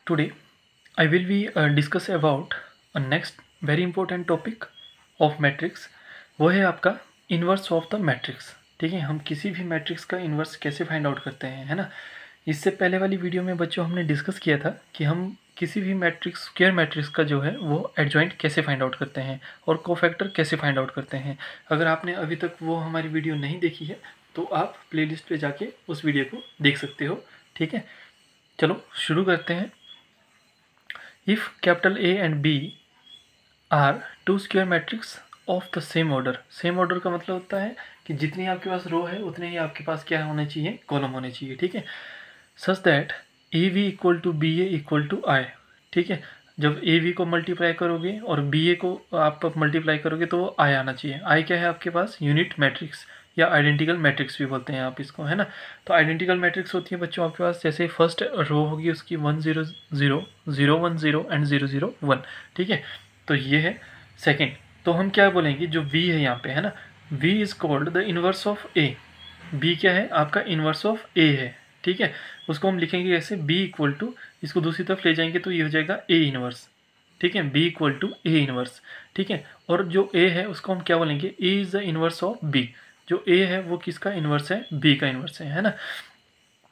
Today, I will be discuss about a next very important topic of matrix. वो है आपका inverse of the matrix. ठीक है, हम किसी भी मैट्रिक्स का इन्वर्स कैसे फाइंड आउट करते हैं, है ना। इससे पहले वाली वीडियो में बच्चों हमने डिस्कस किया था कि हम किसी भी मैट्रिक्स स्क्वायर मैट्रिक्स का जो है वो एडजॉइंट कैसे फाइंड आउट करते हैं और कोफैक्टर कैसे फाइंड आउट करते हैं। अगर आपने अभी तक वो हमारी वीडियो नहीं देखी है तो आप प्लेलिस्ट पे जाके उस वीडियो को देख सकते हो। ठीक है, चलो शुरू करते हैं। If capital A and B are two square matrix of the same order, same order का मतलब होता है कि जितनी आपके पास रो है उतने ही आपके पास क्या होने चाहिए, कॉलम होने चाहिए। ठीक है, such that A B equal to B A equal to I. ठीक है, जब ए वी को मल्टीप्लाई करोगे और बी ए को आप मल्टीप्लाई करोगे तो वो आई आना चाहिए। आई क्या है आपके पास, यूनिट मैट्रिक्स या आइडेंटिकल मैट्रिक्स भी बोलते हैं आप इसको, है ना। तो आइडेंटिकल मैट्रिक्स होती है बच्चों आपके पास, जैसे फर्स्ट रो होगी उसकी 1 0 0 0 1 0 एंड 0 0 1। ठीक है, तो ये है सेकंड। तो हम क्या बोलेंगे, जो v है यहाँ पे, है ना, v is called the inverse of a। b क्या है आपका, इनवर्स ऑफ a है। ठीक है, उसको हम लिखेंगे ऐसे, b इक्वल टू, इसको दूसरी तरफ ले जाएंगे तो ये हो जाएगा a इनवर्स। ठीक है, b equal to a inverse. ठीक है, और जो a है उसको हम क्या बोलेंगे, a is the inverse of b। जो a है वो किसका इनवर्स है, b का इनवर्स है ना।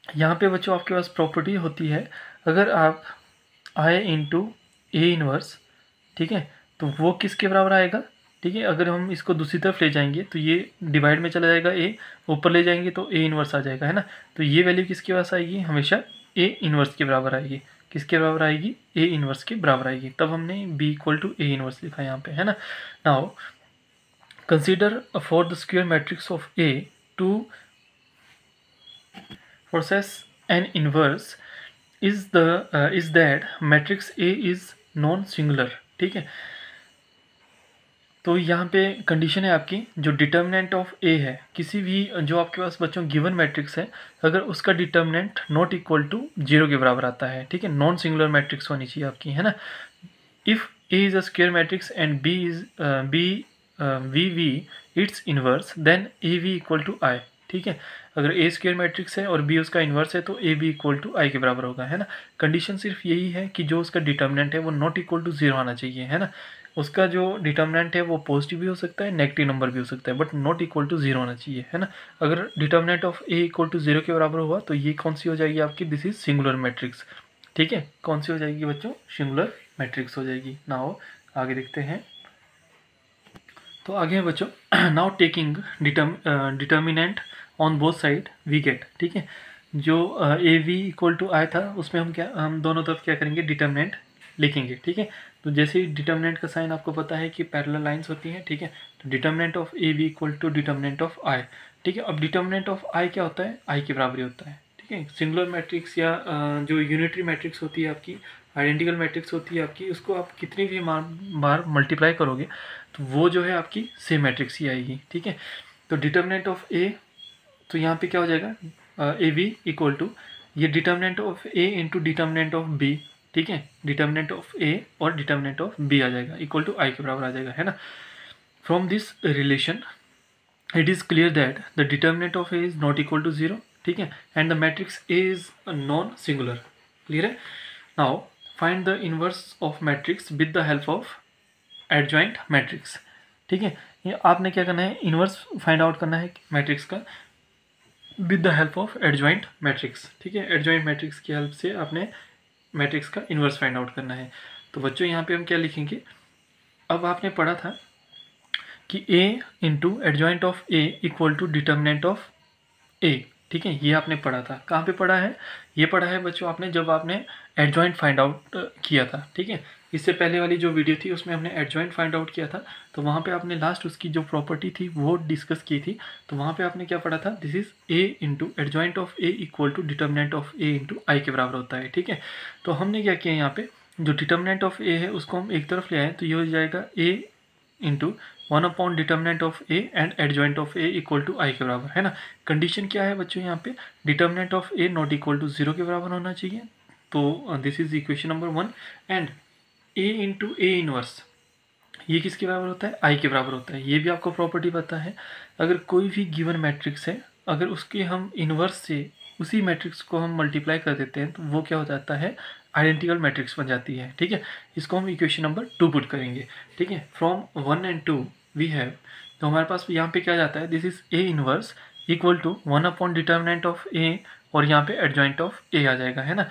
यहाँ पे बच्चों आपके पास प्रॉपर्टी होती है, अगर आप i इंटू ए इनवर्स, ठीक है, तो वो किसके बराबर आएगा। ठीक है, अगर हम इसको दूसरी तरफ ले जाएंगे तो ये डिवाइड में चला जाएगा, ए ऊपर ले जाएंगे तो ए इनवर्स आ जाएगा, है ना। तो ये वैल्यू किसके पास आएगी, हमेशा ए इनवर्स के बराबर आएगी। किसके बराबर आएगी, ए इनवर्स के बराबर आएगी। तब हमने B equal to A inverse लिखा यहाँ पे, है ना। Now consider for the square matrix of A to process an inverse is that matrix A is non singular. ठीक है, तो यहाँ पे कंडीशन है आपकी, जो डिटर्मिनेंट ऑफ ए है, किसी भी जो आपके पास बच्चों गिवन मैट्रिक्स है, अगर उसका डिटर्मिनेंट नॉट इक्वल टू 0 के बराबर आता है, ठीक है, नॉन सिंगुलर मैट्रिक्स होनी चाहिए आपकी, है ना। If A is a square matrix and B is B B its inverse, then A B equal to I. ठीक है, अगर ए स्क्वायर मैट्रिक्स है और बी उसका इन्वर्स है तो ए बी इक्वल टू आई के बराबर होगा, है ना। कंडीशन सिर्फ यही है कि जो उसका डिटर्मिनेंट है वो नॉट इक्वल टू 0 आना चाहिए, है ना। उसका जो डिटर्मिनेंट है वो पॉजिटिव भी हो सकता है, नेगेटिव नंबर भी हो सकता है, बट नॉट इक्वल टू 0 होना चाहिए, है ना। अगर determinant of A equal to 0 के बराबर हुआ तो ये कौन सी हो जाएगी आपकी, दिस इज सिंगुलर मैट्रिक्स। ठीक है, कौन सी हो जाएगी बच्चों, सिंगुलर मैट्रिक्स हो जाएगी। नाउ आगे देखते हैं। तो आगे है बच्चों, now taking determinant on both side we get. ठीक है, जो A B equal to I था उसमें हम दोनों तरफ क्या करेंगे, डिटर्मिनेंट लिखेंगे। ठीक है, तो जैसे ही डिटर्मिनेंट का साइन आपको पता है कि पैरेलल लाइंस होती हैं। ठीक है, तो determinant of A B equal to determinant of I. ठीक है, अब डिटर्मिनेंट ऑफ आई क्या होता है, आई के बराबर होता है। ठीक है, सिंगुलर मैट्रिक्स या जो यूनिटरी मैट्रिक्स होती है आपकी, आइडेंटिकल मैट्रिक्स होती है आपकी, उसको आप कितनी भी बार मल्टीप्लाई करोगे तो वो जो है आपकी सेम मैट्रिक्स ही आएगी। ठीक है, तो डिटर्मिनेंट ऑफ ए, तो यहाँ पे क्या हो जाएगा, ए बी इक्वल टू, ये determinant of A into determinant of B. ठीक है, डिटर्मिनेंट ऑफ ए और डिटर्मिनेंट ऑफ बी आ जाएगा, इक्वल टू आई के बराबर आ जाएगा, है ना। From this relation it is clear that the determinant of A is not equal to 0। ठीक है, and the matrix A is non singular. Clear है। Now find the inverse of matrix with the help of adjoint matrix. ठीक है, ये आपने क्या करना है, इनवर्स फाइंड आउट करना है मैट्रिक्स का with the help of adjoint matrix. ठीक है, एडजॉइंट मैट्रिक्स की हेल्प से आपने मैट्रिक्स का इनवर्स फाइंड आउट करना है। तो बच्चों यहाँ पे हम क्या लिखेंगे, अब आपने पढ़ा था कि a into adjoint of a equal to determinant of a। ठीक है, ये आपने पढ़ा था, कहाँ पे पढ़ा है, ये पढ़ा है बच्चों आपने जब आपने एडजॉइंट फाइंड आउट किया था। ठीक है, इससे पहले वाली जो वीडियो थी उसमें हमने एडजॉइंट फाइंड आउट किया था, तो वहाँ पे आपने लास्ट उसकी जो प्रॉपर्टी थी वो डिस्कस की थी। तो वहाँ पे आपने क्या पढ़ा था, this is a into adjoint of a equal to determinant of a into I के बराबर होता है। ठीक है, तो हमने क्या किया, यहाँ पे जो डिटर्मिनेंट ऑफ a है उसको हम एक तरफ ले आए, तो ये हो जाएगा a into 1 upon determinant of A and adjoint of A equal to I के बराबर, है ना। कंडीशन क्या है बच्चों, यहाँ पे determinant of A not equal to 0 के बराबर होना चाहिए। तो this is equation number 1। And A into A inverse, ये किसके बराबर होता है, आई के बराबर होता है। ये भी आपको प्रॉपर्टी पता है, अगर कोई भी गिवन मैट्रिक्स है, अगर उसके हम इनवर्स से उसी मैट्रिक्स को हम मल्टीप्लाई कर देते हैं तो वो क्या हो जाता है, आइडेंटिकल मैट्रिक्स बन जाती है, ठीक है। इसको हम इक्वेशन नंबर 2 पुट करेंगे, ठीक है। फ्रॉम 1 and 2 वी हैव, तो हमारे पास यहाँ पे क्या जाता है, this is A inverse equal to 1 upon determinant of A, और यहाँ पे एडजॉइंट ऑफ ए आ जाएगा, है ना।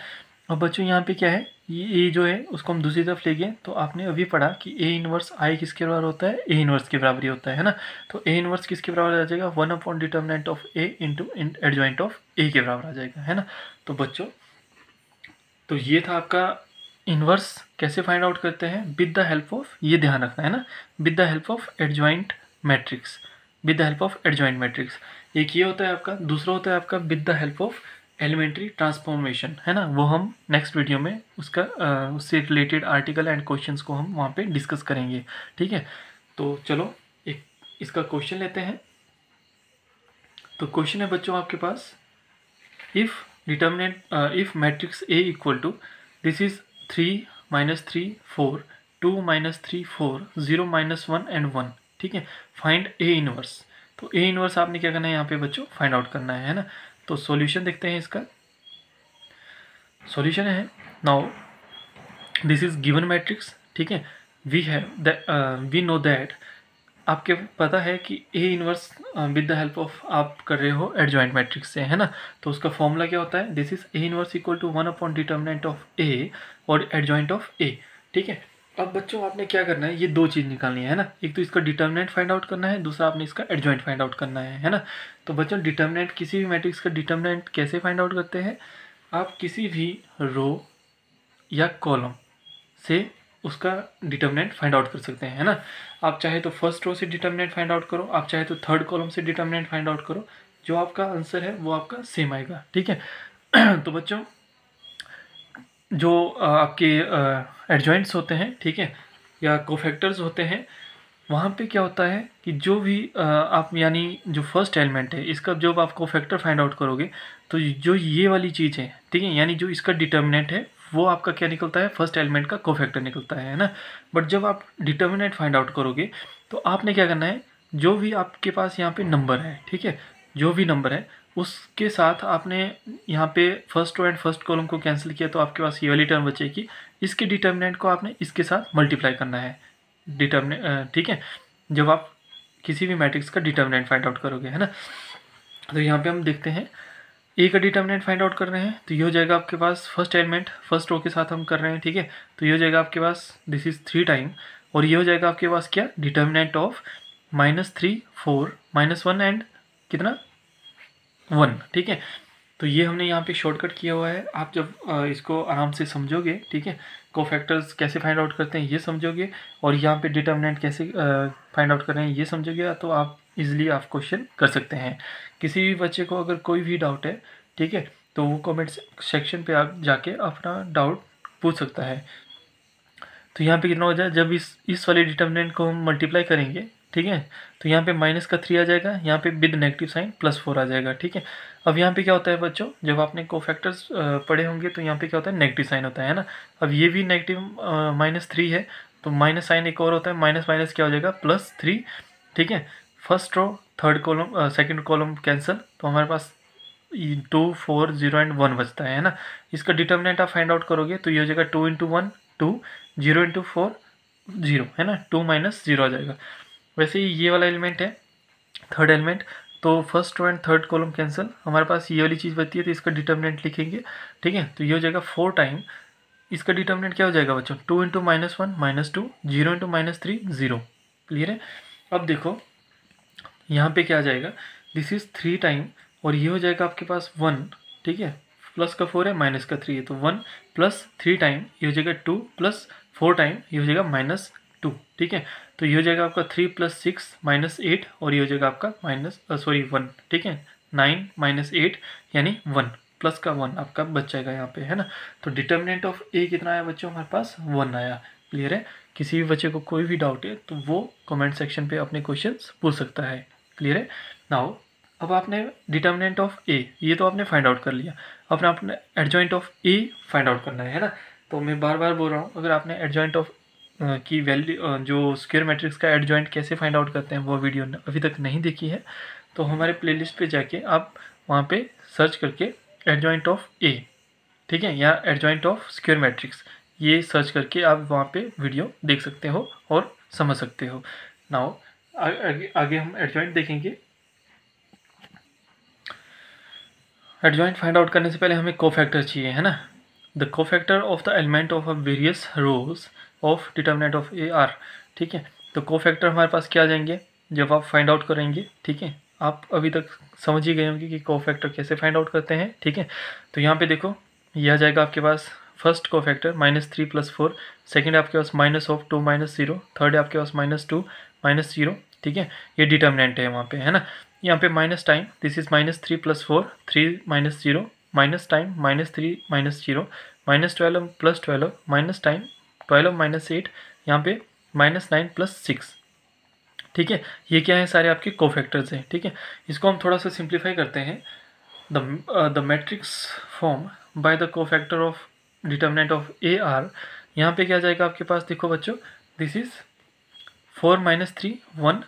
अब बच्चों यहाँ पे क्या है, ये ए जो है उसको हम दूसरी तरफ ले गए, तो आपने अभी पढ़ा कि ए इनवर्स आई किसके बराबर होता है, ए इनवर्स के बराबर ही होता है ना। तो ए इनवर्स किसके बराबर आ जाएगा, 1 upon determinant of A into adjoint of A के बराबर आ जाएगा, है ना। तो बच्चों, तो ये था आपका इनवर्स कैसे फाइंड आउट करते हैं, विद द हेल्प ऑफ, ये ध्यान रखना है ना, with the help of adjoint matrix, with the help of adjoint matrix. एक ये होता है आपका, दूसरा होता है आपका with the help of elementary transformation, है ना। वो हम नेक्स्ट वीडियो में उसका उससे रिलेटेड आर्टिकल एंड क्वेश्चंस को हम वहाँ पे डिस्कस करेंगे, ठीक है। तो चलो एक इसका क्वेश्चन लेते हैं। तो क्वेश्चन है बच्चों आपके पास, if determinant if matrix A equal to, this is 3 -3 4 2 -3 4 0 -1 and 1, ठीक है। फाइंड ए इनवर्स, तो ए इनवर्स आपने क्या करना है यहाँ पे बच्चों, फाइंड आउट करना है ना। तो सॉल्यूशन देखते हैं इसका। सॉल्यूशन है, now this is given matrix, ठीक है। We have we know that, आपके पता है कि A inverse with the help of आप कर रहे हो एडजॉइंट मैट्रिक्स से, है ना। तो उसका फॉर्मूला क्या होता है, this is A inverse equal to 1 upon determinant of A और एडजॉइंट ऑफ ए, ठीक है। अब बच्चों आपने क्या करना है, ये दो चीज़ निकालनी है ना, एक तो इसका डिटर्मिनेंट फाइंड आउट करना है, दूसरा आपने इसका एडजॉइंट फाइंड आउट करना है ना। तो बच्चों डिटर्मिनेंट, किसी भी मैट्रिक्स का डिटर्मिनेंट कैसे फाइंड आउट करते हैं, आप किसी भी रो या कॉलम से उसका डिटर्मिनेंट फाइंड आउट कर सकते हैं, है ना। आप चाहे तो फर्स्ट रो से डिटर्मिनेंट फाइंड आउट करो, आप चाहे तो थर्ड कॉलम से डिटर्मिनेंट फाइंड आउट करो, जो आपका आंसर है वो आपका सेम आएगा, ठीक है। तो बच्चों जो आपके एडजॉइंट्स होते हैं, ठीक है, या कोफैक्टर्स होते हैं, वहाँ पे क्या होता है कि जो भी आप यानी जो फर्स्ट एलिमेंट है इसका जब आप कोफैक्टर फाइंड आउट करोगे, तो जो ये वाली चीज़ है, ठीक है, यानी जो इसका डिटर्मिनेंट है वो आपका क्या निकलता है, फर्स्ट एलिमेंट का कोफैक्टर निकलता है ना। बट जब आप डिटर्मिनेंट फाइंड आउट करोगे तो आपने क्या करना है, जो भी आपके पास यहाँ पे नंबर है, ठीक है, जो भी नंबर है उसके साथ आपने यहाँ पे first row and first column को कैंसिल किया, तो आपके पास ये वाली टर्म बचेगी, इसके डिटर्मिनेंट को आपने इसके साथ मल्टीप्लाई करना है, ठीक है, जब आप किसी भी मैट्रिक्स का डिटर्मिनेंट फाइंड आउट करोगे, है ना। तो यहाँ पे हम देखते हैं ए का डिटर्मिनेंट फाइंड आउट कर रहे हैं, तो ये हो जाएगा आपके पास फर्स्ट एलिमेंट, फर्स्ट रो के साथ हम कर रहे हैं, ठीक है। तो ये हो जाएगा आपके पास, दिस इज 3 टाइम, और ये हो जाएगा आपके पास क्या, डिटर्मिनेंट ऑफ -3 4 -1 एंड कितना 1, ठीक है। तो ये हमने यहाँ पे शॉर्टकट किया हुआ है, आप जब इसको आराम से समझोगे, ठीक है, कोफैक्टर्स कैसे फाइंड आउट करते हैं ये समझोगे, और यहाँ पे डिटर्मिनेंट कैसे फाइंड आउट कर रहे हैं ये समझोगे, तो आप इजीली आप क्वेश्चन कर सकते हैं। किसी भी बच्चे को अगर कोई भी डाउट है, ठीक है, तो वो कमेंट सेक्शन पे आप जाके अपना डाउट पूछ सकता है। तो यहाँ पे कितना हो जाए, जब इस वाले डिटर्मिनेंट को हम मल्टीप्लाई करेंगे, ठीक है, तो यहाँ पे -3 आ जाएगा, यहाँ पे विद नेगेटिव साइन +4 आ जाएगा, ठीक है। अब यहाँ पे क्या होता है बच्चों, जब आपने कोफैक्टर्स पढ़े होंगे तो यहाँ पे क्या होता है, नेगेटिव साइन होता है ना। अब ये भी नेगेटिव -3 है, तो माइनस साइन एक और होता है, माइनस माइनस क्या हो जाएगा +3, ठीक है। First row third column second column cancel, तो हमारे पास 2 4 0 एंड 1 बचता है ना। इसका डिटर्मिनेंट आप फाइंड आउट करोगे तो ये हो जाएगा 2 × 1 2 0 × 4 0, है ना, 2 - 0 आ जाएगा। वैसे ही ये वाला एलिमेंट है थर्ड एलिमेंट, तो first row and third column cancel, हमारे पास ये वाली चीज़ बचती है, तो इसका डिटर्मिनेंट लिखेंगे, ठीक है। तो ये हो जाएगा 4 टाइम, इसका डिटर्मिनेंट क्या हो जाएगा बच्चों, 2 × -1 -2 0 × -3 0, क्लियर है। अब देखो यहाँ पे क्या आ जाएगा, दिस इज 3 टाइम, और ये हो जाएगा आपके पास 1, ठीक है, प्लस का 4 है माइनस का 3 है, तो 1 + 3 टाइम ये हो जाएगा 2 + 4 टाइम ये हो जाएगा -2, ठीक है। तो ये हो जाएगा आपका 3 + 6 -8, और ये हो जाएगा आपका 1, ठीक है, 9 - 8 यानी 1, प्लस का 1 आपका बच जाएगा यहाँ पे, है ना। तो डिटर्मिनेंट ऑफ ए कितना आया बच्चों, हमारे पास 1 आया, क्लियर है। किसी भी बच्चे को कोई भी डाउट है तो वो कमेंट सेक्शन पे अपने क्वेश्चंस पूछ सकता है, क्लियर है। नाउ अब आपने डिटर्मिनेंट ऑफ ए ये तो आपने फाइंड आउट कर लिया, अपने आपने adjoint of A find out करना है ना। तो मैं बार बार बोल रहा हूँ, अगर आपने एडजॉइंट ऑफ की वैल्यू जो स्क्वायर मैट्रिक्स का एडजॉइंट कैसे फाइंड आउट करते हैं वो वीडियो अभी तक नहीं देखी है, तो हमारे प्लेलिस्ट पे जाके आप वहाँ पे सर्च करके एडजॉइंट ऑफ ए ठीक है, या एडजॉइंट ऑफ स्क्वायर मैट्रिक्स, ये सर्च करके आप वहाँ पे वीडियो देख सकते हो और समझ सकते हो। नाउ आगे हम एडजॉइंट देखेंगे। एडजॉइंट फाइंड आउट करने से पहले हमें कोफैक्टर चाहिए, है ना। The cofactor of the element of a various rose of determinant of A R. ठीक है, तो कोफैक्टर हमारे पास क्या आ जाएंगे जब आप फाइंड आउट करेंगे। ठीक है, आप अभी तक समझ ही गए होंगे कि कोफैक्टर कैसे फाइंड आउट करते हैं। ठीक है, तो यहाँ पे देखो ये आ जाएगा आपके पास फर्स्ट कोफैक्टर -3 + 4, सेकेंड आपके पास -2 - 0, थर्ड आपके पास -2 - 0। ठीक है, ये डिटर्मिनेंट है वहाँ पे, है ना। यहाँ पे minus time, this is -3 + 4, 3 - 0, minus time -3 - 0, -12 + 12, minus time 12 - 8, यहाँ पे -9 + 6। ठीक है, ये क्या है, सारे आपके कोफैक्टर्स हैं। ठीक है, इसको हम थोड़ा सा सिंप्लीफाई करते हैं। The matrix form by the cofactor of determinant of A R, यहाँ पे क्या जाएगा आपके पास, देखो बच्चों, दिस इज 4 - 3 1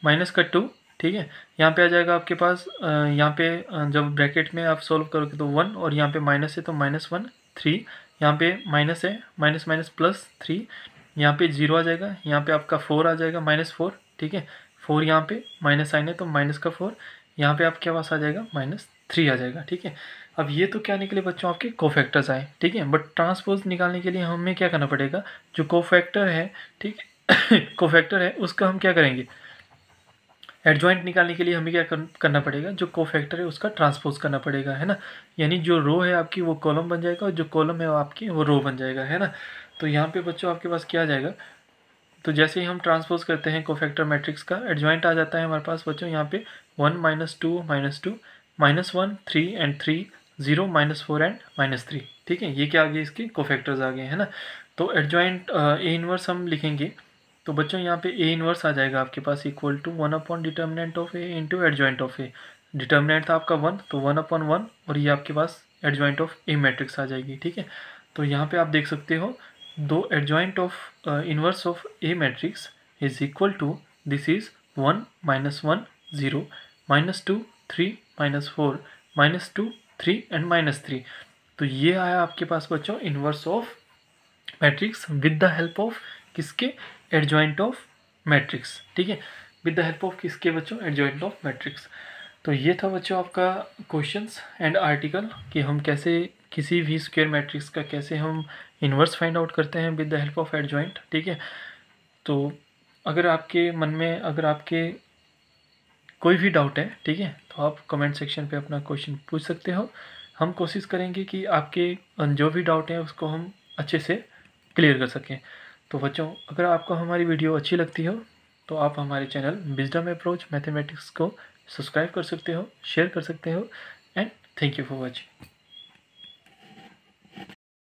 -2 ठीक है, यहाँ पे आ जाएगा आपके पास यहाँ पे जब ब्रैकेट में आप सोल्व करोगे तो 1, और यहाँ पे माइनस है तो -1 3, यहाँ पे माइनस है, माइनस माइनस +3, यहाँ पे 0 आ जाएगा, यहाँ पे आपका 4 आ जाएगा, -4। ठीक है, 4 यहाँ पे माइनस साइन है तो माइनस का 4, यहाँ पे आपके पास आ जाएगा -3 आ जाएगा। ठीक है, अब ये तो क्या निकले बच्चों, आपके कोफैक्टर्स आए। ठीक है, बट ट्रांसपोज निकालने के लिए हमें क्या करना पड़ेगा, जो कोफैक्टर है, ठीक है कोफैक्टर है उसका हम क्या करेंगे, एडजॉइंट निकालने के लिए हमें क्या करना पड़ेगा, जो कोफैक्टर है उसका ट्रांसपोज करना पड़ेगा, है ना। यानी जो रो है आपकी वो कॉलम बन जाएगा और जो कॉलम है वो आपकी वो रो बन जाएगा, है ना। तो यहाँ पे बच्चों आपके पास क्या आ जाएगा, तो जैसे ही हम ट्रांसपोज करते हैं कोफैक्टर मैट्रिक्स का, एडजॉइंट आ जाता है हमारे पास बच्चों यहाँ पे 1 - 2 - 2, -1 3 एंड 3, 0 -4 एंड -3। ठीक है, ये क्या आ गए, इसके कोफैक्टर्स आ गए, है ना। तो एडजॉइंट ए इनवर्स हम लिखेंगे, तो बच्चों यहाँ पे ए इनवर्स आ जाएगा आपके पास equal to 1 / determinant of A into adjoint of A. Determinant था आपका 1, तो 1/1, और ये आपके पास एडजॉइंट ऑफ ए मैट्रिक्स आ जाएगी। ठीक है, तो यहाँ पे आप देख सकते हो दो adjoint of inverse of A matrix is equal to, this is 1 -1 0 -2 3 -4 -2 3 and -3। तो ये आया आपके पास बच्चों inverse of matrix with the help of किसके, एडजॉइंट ऑफ मैट्रिक्स। ठीक है, विद द हेल्प ऑफ किसके बच्चों, एडजॉइंट ऑफ मैट्रिक्स। तो ये था बच्चों आपका क्वेश्चंस एंड आर्टिकल कि हम कैसे किसी भी स्क्वायर मैट्रिक्स का कैसे हम इन्वर्स फाइंड आउट करते हैं with the help of adjoint. ठीक है, तो अगर आपके मन में अगर आपके कोई भी डाउट है, ठीक है, तो आप कमेंट सेक्शन पे अपना क्वेश्चन पूछ सकते हो। हम कोशिश करेंगे कि आपके जो भी डाउट है उसको हम अच्छे से क्लियर कर सकें। तो बच्चों, अगर आपको हमारी वीडियो अच्छी लगती हो तो आप हमारे चैनल विजडम अप्रोच मैथमेटिक्स को सब्सक्राइब कर सकते हो, शेयर कर सकते हो, and thank you for watching.